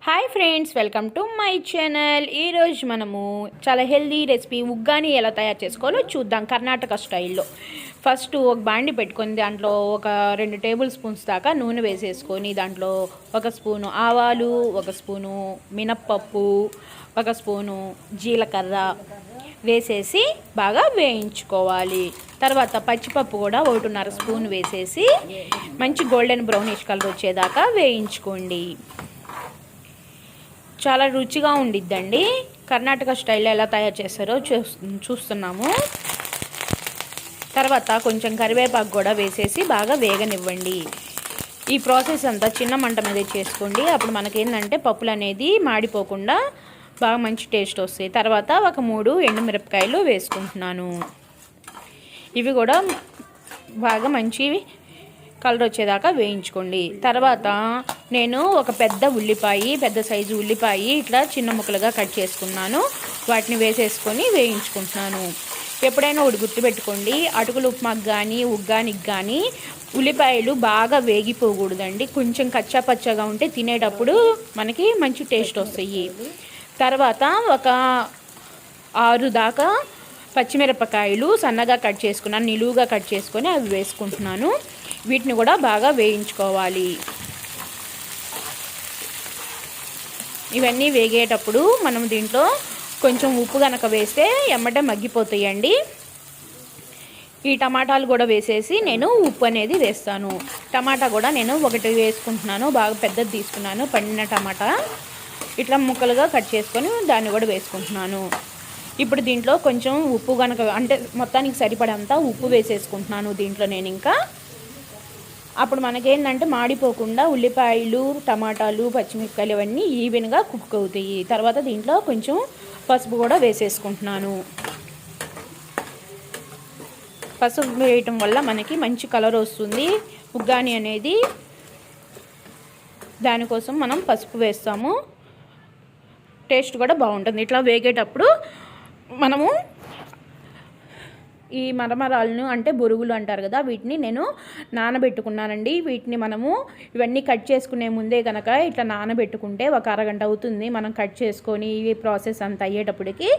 Hi friends, welcome to my channel. ఈరోజు మనము చాలా హెల్దీ రెసిపీ ఉగ్గాని ఎలా తయారు చేసుకోవాలో చూద్దాం కర్ణాటక స్టైల్లో. ఫస్ట్ ఒక బాండి పెట్టుకొని దాంట్లో ఒక 2 టేబుల్ స్పూన్స్ దాకా నూనె వేసేసుకొని దాంట్లో 1 స్పూను ఆవాలు, 1 స్పూను మినప్పప్పు, 1 స్పూను జీలకర్ర వేసేసి బాగా వేయించుకోవాలి. తర్వాత పచ్చిపప్పు కూడా 1.5 స్పూన్ వేసేసి మంచి గోల్డెన్ బ్రౌనిష్ కలర్ వచ్చేదాకా వేయించుకోండి. చాలా రుచిగా ఉండిద్దండి. కర్ణాటక స్టైల్లో ఎలా తయారు చేస్తారో చూస్తున్నాము. తర్వాత కొంచెం కరివేపాకు కూడా వేసేసి బాగా వేగనివ్వండి. ఈ ప్రాసెస్ అంతా చిన్న మంట మీద చేసుకోండి. అప్పుడు మనకేంటంటే పప్పులు అనేది మాడిపోకుండా బాగా మంచి టేస్ట్ వస్తాయి. తర్వాత ఒక 3 ఎండుమిరపకాయలు వేసుకుంటున్నాను. ఇవి కూడా బాగా మంచి కలర్ వచ్చేదాకా వేయించుకోండి. తర్వాత నేను ఒక పెద్ద సైజు ఉల్లిపాయ ఇట్లా చిన్న ముక్కలుగా కట్ చేసుకున్నాను. వాటిని వేసేసుకొని వేయించుకుంటున్నాను. ఎప్పుడైనా ఒకటి గుర్తుపెట్టుకోండి, అటుకులు ఉప్మాకు కానీ ఉగ్గానికి కానీ ఉల్లిపాయలు బాగా వేగిపోకూడదండి. కొంచెం కచ్చా పచ్చగా ఉంటే తినేటప్పుడు మనకి మంచి టేస్ట్ వస్తాయి. తర్వాత ఒక 6 దాకా పచ్చిమిరపకాయలు సన్నగా కట్ చేసుకున్నాను, నిలువుగా కట్ చేసుకొని అవి వేసుకుంటున్నాను. వీటిని కూడా బాగా వేయించుకోవాలి. ఇవన్నీ వేగేటప్పుడు మనం దీంట్లో కొంచెం ఉప్పు కనుక వేస్తే ఎమ్మటే మగ్గిపోతాయండి. ఈ టమాటాలు కూడా వేసేసి నేను ఉప్పు అనేది వేస్తాను. టమాటా కూడా నేను 1 వేసుకుంటున్నాను. బాగా పెద్దది తీసుకున్నాను, పండిన టమాటా. ఇట్లా ముక్కలుగా కట్ చేసుకొని దాన్ని కూడా వేసుకుంటున్నాను. ఇప్పుడు దీంట్లో కొంచెం ఉప్పు కనుక అంటే మొత్తానికి సరిపడంత ఉప్పు వేసేసుకుంటున్నాను దీంట్లో నేను. ఇంకా అప్పుడు మనకేంటంటే మాడిపోకుండా ఉల్లిపాయలు, టమాటాలు, పచ్చిమిరపకాయలు ఇవన్నీ ఈవెన్గా కుక్ అవుతాయి. తర్వాత దీంట్లో కొంచెం పసుపు కూడా వేసేసుకుంటున్నాను. పసుపు వేయటం వల్ల మనకి మంచి కలర్ వస్తుంది ఉగ్గాని అనేది. దానికోసం మనం పసుపు వేస్తాము. టేస్ట్ కూడా బాగుంటుంది. ఇట్లా వేగేటప్పుడు మనము ఈ మరమరాలను అంటే బొరుగులు అంటారు కదా, వీటిని నేను నానబెట్టుకున్నానండి. వీటిని మనము ఇవన్నీ కట్ చేసుకునే ముందే కనుక ఇట్లా నానబెట్టుకుంటే ఒక అరగంట అవుతుంది. మనం కట్ చేసుకొని ఈ ప్రాసెస్ అంతా అయ్యేటప్పటికి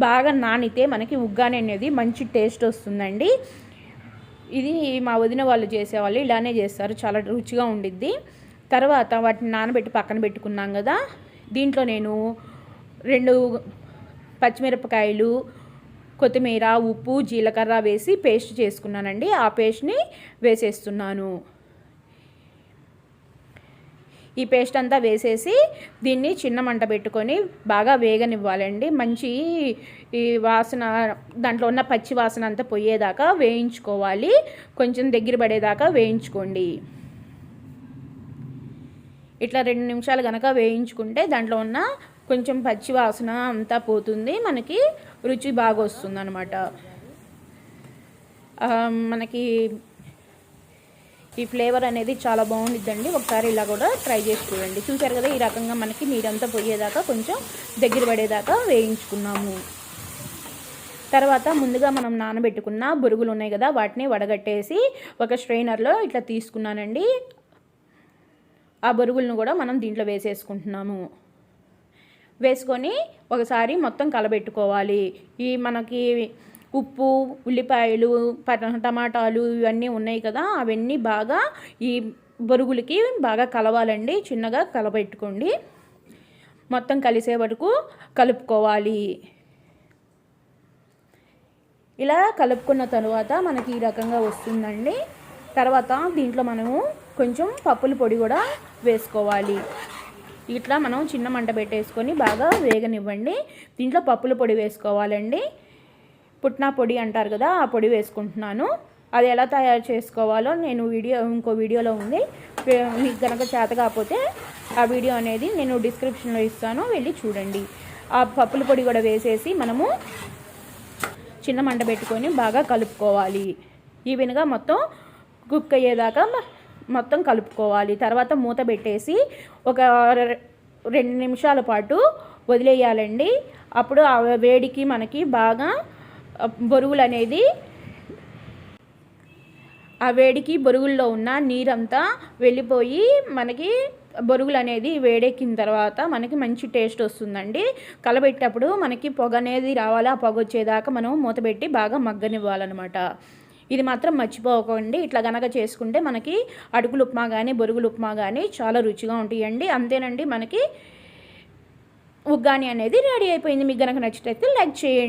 బాగా నానితే మనకి ఉగ్గాని అనేది మంచి టేస్ట్ వస్తుందండి. ఇది మా వదిన వాళ్ళు చేసేవాళ్ళు ఇలానే చేస్తారు, చాలా రుచిగా ఉండిద్ది. తర్వాత వాటిని నానబెట్టి పక్కన పెట్టుకున్నాం కదా, దీంట్లో నేను 2 పచ్చిమిరపకాయలు, కొత్తిమీర, ఉప్పు, జీలకర్ర వేసి పేస్ట్ చేసుకున్నానండి. ఆ పేస్ట్ని వేసేస్తున్నాను. ఈ పేస్ట్ అంతా వేసేసి దీన్ని చిన్న మంట పెట్టుకొని బాగా వేగనివ్వాలండి. మంచి ఈ వాసన దాంట్లో ఉన్న పచ్చి వాసన అంతా పోయేదాకా వేయించుకోవాలి. కొంచెం దగ్గర పడేదాకా వేయించుకోండి. ఇట్లా 2 నిమిషాలు కనుక వేయించుకుంటే దాంట్లో ఉన్న కొంచెం పచ్చి వాసన అంతా పోతుంది, మనకి రుచి బాగా వస్తుంది అన్నమాట. మనకి ఈ ఫ్లేవర్ అనేది చాలా బాగుండిద్దండి. ఒకసారి ఇలా కూడా ట్రై చేసి చూడండి. చూసారు కదా, ఈ రకంగా మనకి నీరంతా పోయేదాకా కొంచెం దగ్గర పడేదాకా వేయించుకున్నాము. తర్వాత ముందుగా మనం నానబెట్టుకున్న బొరుగులు ఉన్నాయి కదా, వాటిని వడగట్టేసి ఒక స్ట్రైనర్లో ఇట్లా తీసుకున్నానండి. ఆ బొరుగులను కూడా మనం దీంట్లో వేసేసుకుంటున్నాము. వేసుకొని ఒకసారి మొత్తం కలబెట్టుకోవాలి. ఈ మనకి ఉప్పు, ఉల్లిపాయలు, టమాటాలు ఇవన్నీ ఉన్నాయి కదా, అవన్నీ బాగా ఈ బొరుగులకి బాగా కలవాలండి. చిన్నగా కలబెట్టుకోండి. మొత్తం కలిసే వరకు కలుపుకోవాలి. ఇలా కలుపుకున్న తర్వాత మనకి ఈ రకంగా వస్తుందండి. తర్వాత దీంట్లో మనము కొంచెం పప్పుల పొడి కూడా వేసుకోవాలి. ఇట్లా మనం చిన్న మంట పెట్టేసుకొని బాగా వేగనివ్వండి. దీంట్లో పప్పుల పొడి వేసుకోవాలండి. పుట్నా పొడి అంటారు కదా, ఆ పొడి వేసుకుంటున్నాను. అది ఎలా తయారు చేసుకోవాలో నేను ఇంకో వీడియోలో ఉంది. మీకు కనుక చేత కాకపోతే ఆ వీడియో అనేది నేను డిస్క్రిప్షన్లో ఇస్తాను, వెళ్ళి చూడండి. ఆ పప్పుల పొడి కూడా వేసేసి మనము చిన్న మంట పెట్టుకొని బాగా కలుపుకోవాలి. ఈవెన్గా మొత్తం కుక్ అయ్యేదాకా మొత్తం కలుపుకోవాలి. తర్వాత మూత పెట్టేసి ఒక 2 నిమిషాల పాటు వదిలేయాలండి. అప్పుడు ఆ వేడికి మనకి బాగా బొరుగులు అనేది ఆ వేడికి బొరుగుల్లో ఉన్న నీరంతా వెళ్ళిపోయి మనకి బొరుగులు అనేది వేడెక్కిన తర్వాత మనకి మంచి టేస్ట్ వస్తుందండి. కలబెట్టేటప్పుడు మనకి పొగ అనేది రావాలి. ఆ పొగ వచ్చేదాకా మనం మూతపెట్టి బాగా మగ్గనివ్వాలన్నమాట. ఇది మాత్రం మర్చిపోకండి. ఇట్లా గనక చేసుకుంటే మనకి అటుకులు ఉప్మా కానీ బొరుగులు ఉప్మా కానీ చాలా రుచిగా ఉంటాయండి. అంతేనండి, మనకి ఉగ్గాని అనేది రెడీ అయిపోయింది. మీకు గనక నచ్చితే లైక్ చేయండి.